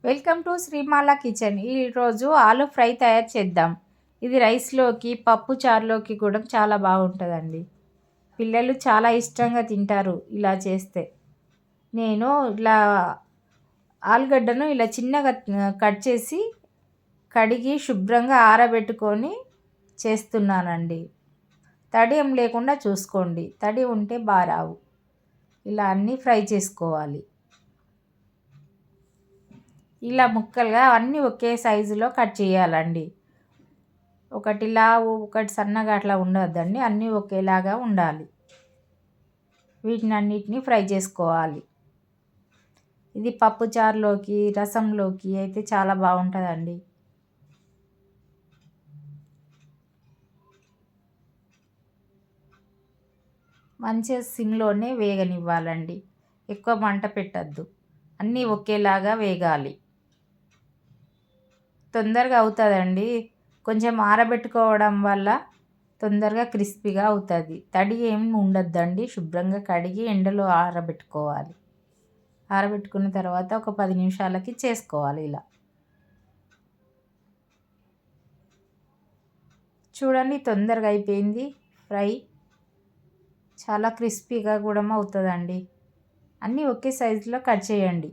Welcome to శ్రీమాల kitchen. ఈరోజు ఆలు fry తయారు చేద్దాం. ఇది రైస్లోకి, పప్పు చారులోకి కూడా చాలా బాగుంటుందండి. పిల్లలు చాలా ఇష్టంగా తింటారు ఇలా చేస్తే. నేను ఇలా ఆలుగడ్డను ఇలా చిన్నగా కట్ చేసి కడిగి శుభ్రంగా ఆరబెట్టుకొని చేస్తున్నానండి. తడి ఏం లేకుండా చూసుకోండి, తడి ఉంటే బాగా రావు. ఇలా అన్నీ ఫ్రై చేసుకోవాలి. ఇలా ముక్కలుగా అన్నీ ఒకే సైజులో కట్ చేయాలండి. ఒకటి లావు ఒకటి సన్నగా అట్లా ఉండవద్దండి, అన్నీ ఒకేలాగా ఉండాలి. వీటిని అన్నిటిని ఫ్రై చేసుకోవాలి. ఇది పప్పుచారులోకి, రసంలోకి అయితే చాలా బాగుంటుందండి. మంచిగా సిమ్లోనే వేగనివ్వాలండి, ఎక్కువ మంట పెట్టద్దు. అన్నీ ఒకేలాగా వేగాలి. తొందరగా అవుతుందండి. కొంచెం ఆరబెట్టుకోవడం వల్ల తొందరగా క్రిస్పీగా అవుతుంది. తడి ఏమి ఉండద్దండి. శుభ్రంగా కడిగి ఎండలో ఆరబెట్టుకోవాలి. ఆరబెట్టుకున్న తర్వాత ఒక 10 నిమిషాలకి చేసుకోవాలి. ఇలా చూడండి, తొందరగా అయిపోయింది ఫ్రై. చాలా క్రిస్పీగా కూడా అవుతుందండి. అన్నీ ఒకే సైజులో కట్ చేయండి.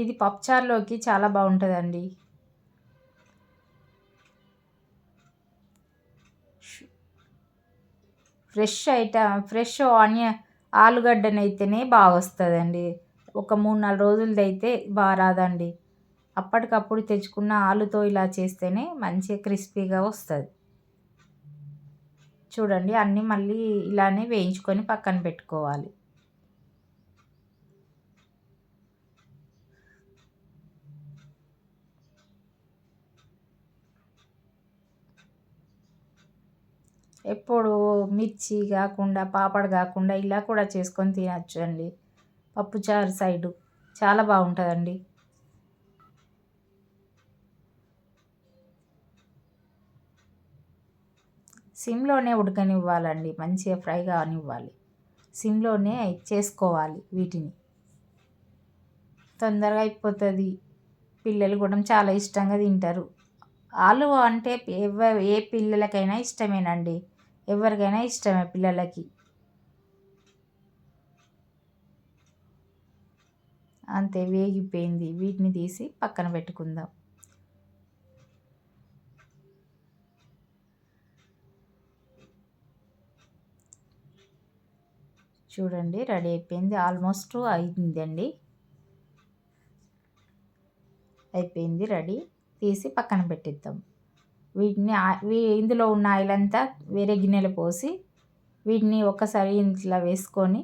ఇది పప్పుచారులోకి చాలా బాగుంటుందండి. ఫ్రెష్ ఆలుగడ్డనైతేనే బాగా వస్తుందండి. ఒక 3-4 రోజులది అయితే బాగా రాదండి. అప్పటికప్పుడు తెచ్చుకున్న ఆలుతో ఇలా చేస్తేనే మంచిగా క్రిస్పీగా వస్తుంది. చూడండి, అన్నీ మళ్ళీ ఇలానే వేయించుకొని పక్కన పెట్టుకోవాలి. ఎప్పుడు మిర్చి కాకుండా, పాపడ్ కాకుండా ఇలా కూడా చేసుకొని తినచ్చు అండి. పప్పుచారు సైడు చాలా బాగుంటుందండి. సిమ్లోనే ఉడకనివ్వాలండి, మంచిగా ఫ్రై కానివ్వాలి. సిమ్లోనే చేసుకోవాలి. వీటిని తొందరగా అయిపోతుంది. పిల్లలు కూడా చాలా ఇష్టంగా తింటారు. ఆలు అంటే ఏ పిల్లలకైనా ఇష్టమేనండి. ఎవరికైనా ఇష్టమే పిల్లలకి. అంతే, వేగిపోయింది. వీటిని తీసి పక్కన పెట్టుకుందాం. చూడండి, రెడీ అయిపోయింది. ఆల్మోస్ట్ అయిందండి. అయిపోయింది రెడీ. తీసి పక్కన పెట్టిద్దాం. వీటిని ఇందులో ఉన్న ఆయిల్ అంతా వేరే గిన్నెలో పోసి వీటిని ఒక్కసారి ఇంట్లో వేసుకొని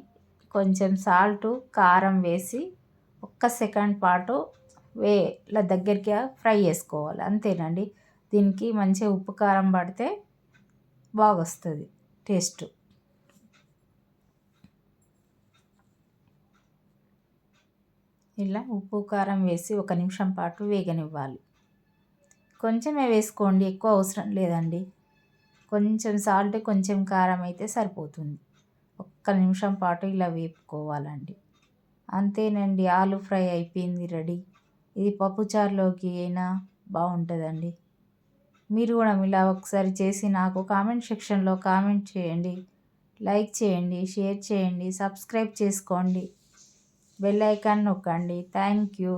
కొంచెం సాల్టు, కారం వేసి ఒక్క సెకండ్ పాటు ఇలా దగ్గరికి ఫ్రై చేసుకోవాలి. అంతేనండి. దీనికి మంచిగా ఉప్పు కారం పడితే బాగొస్తుంది టేస్ట్. ఇలా ఉప్పు కారం వేసి 1 నిమిషం పాటు వేగనివ్వాలి. కొంచెమే వేసుకోండి, ఎక్కువ అవసరం లేదండి. కొంచెం సాల్ట్, కొంచెం కారం అయితే సరిపోతుంది. 1 నిమిషం పాటు ఇలా వేపుకోవాలండి. అంతేనండి, ఆలు ఫ్రై అయిపోయింది, రెడీ. ఇది పప్పుచారులోకి అయినా బాగుంటుందండి. మీరు కూడా ఇలా ఒకసారి చేసి నాకు కామెంట్ సెక్షన్లో కామెంట్ చేయండి. లైక్ చేయండి, షేర్ చేయండి, సబ్స్క్రైబ్ చేసుకోండి, బెల్ ఐకాన్ నొక్కండి. Thank you.